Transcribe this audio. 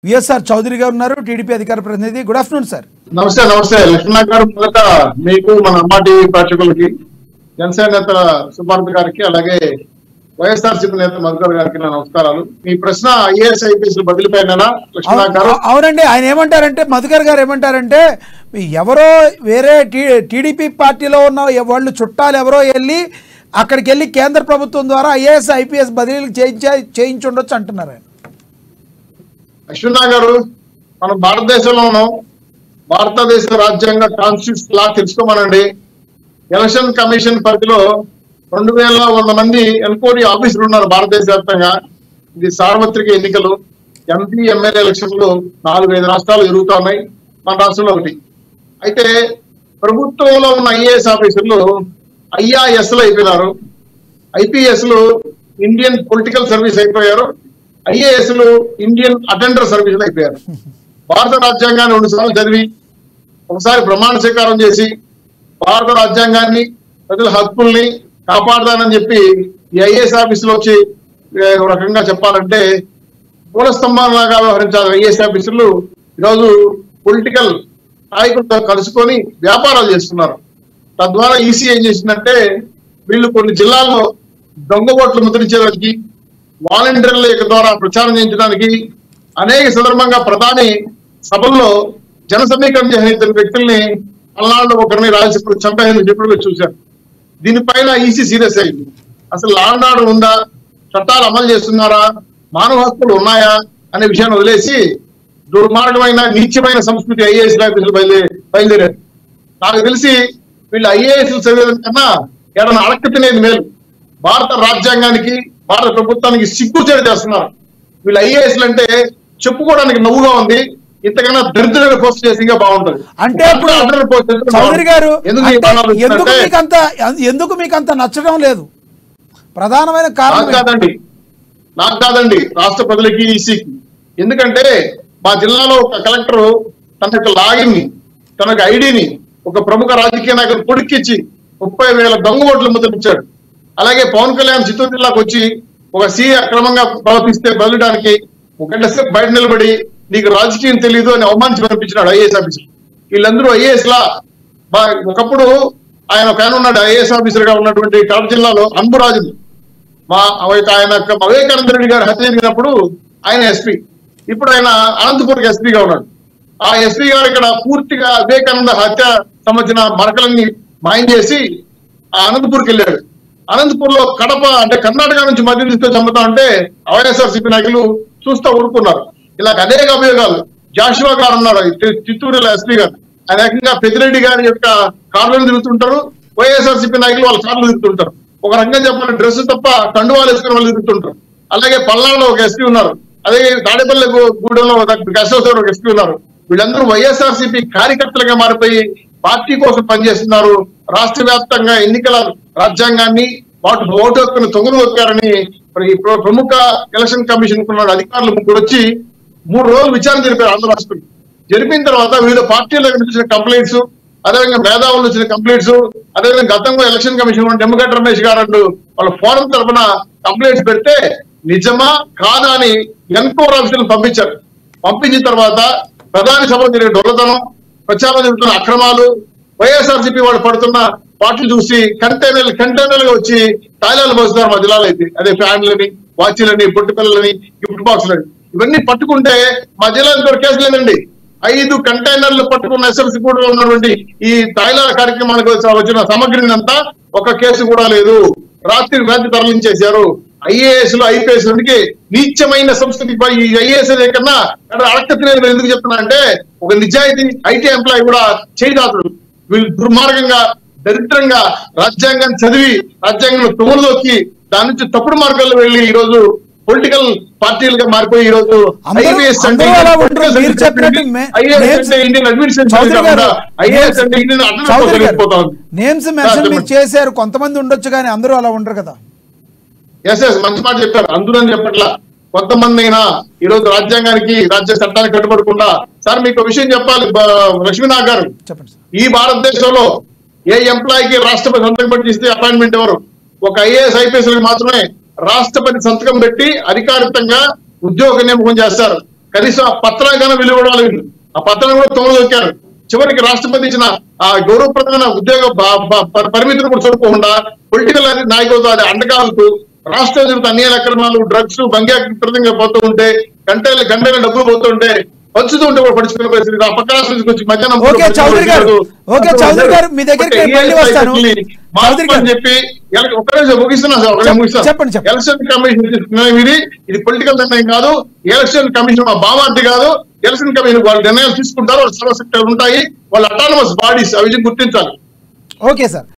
VSR Chowdary గారు ఉన్నారు, TDP అధికార ప్రతినిధి. Good afternoon sir. నమస్తే. నమస్తే లక్ష్మణ గారు. మొదట మీకు మన అమ్మా టీవీ ప్రేక్షకులకి, జనసేన నేత సుభారత్ గారికి, అలాగే వైఎస్ఆర్సీపీ నేత మధుకర్ గారికి నా నమస్కారాలు. మీ ప్రశ్న ఐఏఎస్ ఐపీఎస్ బదిలీపైనా లక్ష్మణ గారు? అవునండి. ఆయన ఏమంటారంటే, మధుకర్ గారు ఏమంటారంటే, ఎవరో వేరే టీడీపీ పార్టీలో ఉన్న వాళ్ళు చుట్టాలు ఎవరో వెళ్ళి అక్కడికి వెళ్ళి కేంద్ర ప్రభుత్వం ద్వారా ఐఏఎస్ ఐపీఎస్ బదిలీలు చేయించుండొచ్చు అంటున్నారు ఆయన. లక్ష్మణ గారు, మనం భారతదేశంలో ఉన్నాం. భారతదేశ రాజ్యాంగ కాన్స్టిట్యూషన్ లా తెలుసుకోమనండి. ఎలక్షన్ కమిషన్ పరిధిలో 2100 మంది ఎన్క్వైరీ ఆఫీసర్లు ఉన్నారు భారతదేశ వ్యాప్తంగా. ఇది సార్వత్రిక ఎన్నికలు, ఎంపీ ఎమ్మెల్యే ఎలక్షన్లు 4-5 రాష్ట్రాలు జరుగుతున్నాయి, మన రాష్ట్రంలో ఒకటి. అయితే ప్రభుత్వంలో ఉన్న ఐఏఎస్ ఆఫీసర్లు ఐఆర్ఎస్లు అయిపోయినారు, ఐపీఎస్లు ఇండియన్ పొలిటికల్ సర్వీస్ అయిపోయారు, ఐఏఎస్లు ఇండియన్ అటెండర్ సర్వీసులు అయిపోయారు. భారత రాజ్యాంగాన్ని 2 సార్లు చదివి, ఒకసారి ప్రమాణ స్వీకారం చేసి, భారత రాజ్యాంగాన్ని, ప్రజల హక్కుల్ని కాపాడదానని చెప్పి ఈ ఐఏఎస్ ఆఫీసులో వచ్చి ఒక రకంగా చెప్పాలంటే మూల స్తంభంలాగా వ్యవహరించాలి ఐఏఎస్ ఆఫీసర్లు. ఈరోజు పొలిటికల్ నాయకులతో కలుసుకొని వ్యాపారాలు చేస్తున్నారు. తద్వారా ఈసీ ఏం చేసిందంటే, వీళ్ళు కొన్ని జిల్లాల్లో దొంగ ఓట్లు ముద్రించడానికి, వాలంటీర్ల ద్వారా ప్రచారం చేయించడానికి, అనేక సందర్భంగా ప్రధాని సభల్లో జన సమీకరణ చేసిన వ్యక్తుల్ని పల్నాడులో ఒకరిని రాజ్యసభకు చంపేందుకు చెప్పడం చూశారు. దీనిపైన ఈసీ సీరియస్ అయింది. అసలు లా అండ్ ఆర్డర్ ఉందా, చట్టాలు అమలు చేస్తున్నారా, మానవ హక్కులు ఉన్నాయా అనే విషయాన్ని వదిలేసి దుర్మార్గమైన నీచమైన సంస్కృతి ఐఏఎస్ ఆఫీసులు బయలుదేరారు. నాకు తెలిసి వీళ్ళు ఐఏఎస్లు చదివేదాని కన్నా ఏదైనా అడక్క తినేది మేలు. భారత రాజ్యాంగానికి, భారత ప్రభుత్వానికి సిగ్గుచేటు చేస్తున్నారు. వీళ్ళు ఐఏఎస్లు అంటే చెప్పుకోవడానికి నవ్వుగా ఉంది, ఇంతకన్నా దరిద్రమైన పోస్ట్ చేసి ఇంకా బాగుంటుంది. అంటే చౌదరి గారు, ఎందుకు మీకు అంత నచ్చడం లేదు? ప్రధానమైన కారణం నాకు కాదండి, రాష్ట్ర ప్రజలకి, ఈసీకి. ఎందుకంటే మా జిల్లాలో ఒక కలెక్టర్ తన యొక్క లాగిన్ ని, తన యొక్క ఐడిని ఒక ప్రముఖ రాజకీయ నాయకుడు పొడికిచ్చి 30,000 దొంగ ఓట్లు ముద్రించాడు. అలాగే పవన్ కళ్యాణ్ చిత్తూరు జిల్లాకు వచ్చి ఒక సీఏ అక్రమంగా ప్రవర్తిస్తే బదలడానికి 1 గంట సేపు బయట నిలబడి నీకు రాజకీయం తెలియదు అని అవమానించి పంపించినాడు ఐఏఎస్ ఆఫీసర్. వీళ్ళందరూ ఐఏఎస్ లా ఒకప్పుడు ఆయన ఒక ఆయన ఉన్నాడు ఐఏఎస్ ఆఫీసర్ గా ఉన్నటువంటి కడప జిల్లాలో అన్బురాజు. ఆయన వివేకానంద రెడ్డి గారు హత్య జరిగినప్పుడు ఆయన ఎస్పీ, ఇప్పుడు ఆయన అనంతపూర్కి ఎస్పీగా ఉన్నాడు. ఆ ఎస్పీ గారు ఇక్కడ పూర్తిగా వివేకానంద హత్య సంబంధించిన మరకలన్నీ మాయం చేసి ఆ అనంతపూర్కి వెళ్ళాడు. అనంతపూర్ లో కడప అంటే కర్ణాటక నుంచి మద్యం తీసుకొని చంపుతా అంటే వైఎస్ఆర్సీపీ నాయకులు చూస్తూ ఊరుకున్నారు. ఇలా అనేక అభియోగాలు. జాషువా గారు ఉన్నారు చిత్తూరు ఎస్పీ గారు, ఆయన ఏకంగా పెద్దిరెడ్డి గారి యొక్క కార్లను తిరుగుతుంటారు, వైఎస్ఆర్సీపీ నాయకులు వాళ్ళ కార్లు తిరుగుతుంటారు. ఒక రకంగా చెప్పాలి, డ్రెస్ తప్ప కండువాలు వేసుకుని వాళ్ళు తిరుగుతుంటారు. అలాగే పల్నాడులో ఒక ఎస్పీ ఉన్నారు, అదే తాడేపల్లి గూడెంలో ఒక ఎస్పీ ఉన్నారు. వీళ్ళందరూ వైఎస్ఆర్సీపీ కార్యకర్తలుగా మారిపోయి పార్టీ కోసం పనిచేస్తున్నారు. రాష్ట్ర వ్యాప్తంగా ఎన్నికల రాజ్యాంగాన్ని, ఓటు హక్కును తొంగలు తొక్కారని ప్రముఖ ఎలక్షన్ కమిషన్ అధికారులు 3 వచ్చి 3 రోజులు విచారణ జరిపారు ఆంధ్ర రాష్ట్రం. జరిపిన తర్వాత వివిధ పార్టీలకు వచ్చిన కంప్లైంట్స్, అదేవిధంగా మేధావులు వచ్చిన కంప్లైంట్స్, అదేవిధంగా గతంలో ఎలక్షన్ కమిషన్ నిమ్మగడ్డ రమేష్ గారు అంటూ వాళ్ళ ఫోరం తరఫున కంప్లైంట్స్ పెడితే నిజమా కాదా అని ఎన్క్వైరీ ఆఫీసర్లు పంపించారు. పంపించిన తర్వాత ప్రధాని సభలో జరిగే డొల్లతనం, ప్రచారం జరుగుతున్న అక్రమాలు, వైఎస్ఆర్సీపీ వాళ్ళు పడుతున్న పాటలు చూసి కంటైనర్లుగా వచ్చి తాయిలాలు పోస్తున్నారు మా జిల్లాలో అయితే. అదే ఫ్యాన్లని, వాచీలని, బొట్టు పిల్లలని, గిఫ్ట్ బాక్స్లని ఇవన్నీ పట్టుకుంటే మా జిల్లాలో కేసు లేదండి. 5 కంటైనర్లు పట్టుకున్న ఎస్ఎల్సీ కూడా ఉన్నటువంటి ఈ తాయిలాల కార్యక్రమానికి వచ్చిన సామగ్రిని అంతా ఒక కేసు కూడా లేదు. రాత్రి తరలించేశారు. ఐఏఎస్లు, ఐపీఎస్ నీచమైన సంస్కృతి ఈ ఐఏఎస్ కన్నా అడక్క తినేది ఎందుకు చెప్తున్నా అంటే, ఒక నిజాయితీ ఐటీ ఎంప్లాయీ కూడా చేయదాతుడు. వీళ్ళు దుర్మార్గంగా, దరిద్రంగా రాజ్యాంగాన్ని చదివి రాజ్యాంగంలో తొమ్ములు దొక్కి దాని నుంచి తప్పుడు మార్గాల్లో వెళ్ళి ఈ రోజు పొలిటికల్ పార్టీలుగా మారిపోయి ఈ రోజు ఐఏఎస్ అంటే ఇండియన్ అడ్మినిస్ట్రేషన్ చేశారు. కొంతమంది ఉండొచ్చు కానీ అందరూ అలా ఉండరు కదా. ఎస్ మంచి మాట చెప్పారు. అందరూ అని చెప్పట్లా, కొంతమంది అయినా ఈ రోజు రాజ్యాంగానికి, రాజ్య చట్టానికి కట్టుబడకుండా. సార్ మీకు విషయం చెప్పాలి లక్ష్మీనాథ్ గారు, ఈ భారతదేశంలో ఏ ఎంప్లాయీకి రాష్ట్రపతి సంతకం పెట్టి ఇస్తే అపాయింట్మెంట్ ఎవరు? ఒక ఐఏఎస్ ఐపీఎస్ మాత్రమే రాష్ట్రపతి సంతకం పెట్టి అధికారికంగా ఉద్యోగ నియామకం చేస్తారు. కనీసం ఆ పత్రానికైనా విలువ ఇవ్వాలి వీళ్ళు. ఆ పత్రాన్ని కూడా తొందరొక్కారు. చివరికి రాష్ట్రపతి ఇచ్చిన ఆ గౌరవప్రదమైన ఉద్యోగ పరిమితులు కూడా చూడకుండా పొలిటికల్ నాయకులతో అది అండగాలుతూ రాష్ట్ర అన్యాయ అక్రమాలు, డ్రగ్స్, బంగ్యాకృతంగా పోతూ ఉంటే గంటల డబ్బులు పోతుంటే వచ్చుతూ ఉంటే కూడా పడుచుకునే పరిస్థితి. ఆ పక్క రాష్ట్రం నుంచి మధ్యాహ్నం చౌదరి గారు మీ దగ్గరికి మళ్ళీ వస్తాను. అని చెప్పి ఒక్కరోజు ముగిస్తున్నా సార్, ఒకటే ముగిస్తాను. ఎలక్షన్ కమిషన్ ఇది పొలిటికల్ నిర్ణయం కాదు. ఎలక్షన్ కమిషన్ మా బామార్ది కాదు. ఎలక్షన్ కమిషన్ వాళ్ళు నిర్ణయాలు తీసుకుంటారు, వాళ్ళ సర్వ సెక్టర్లు ఉంటాయి, వాళ్ళ అటానమస్ బాడీస్, అవి గుర్తించాలి. Okay sir.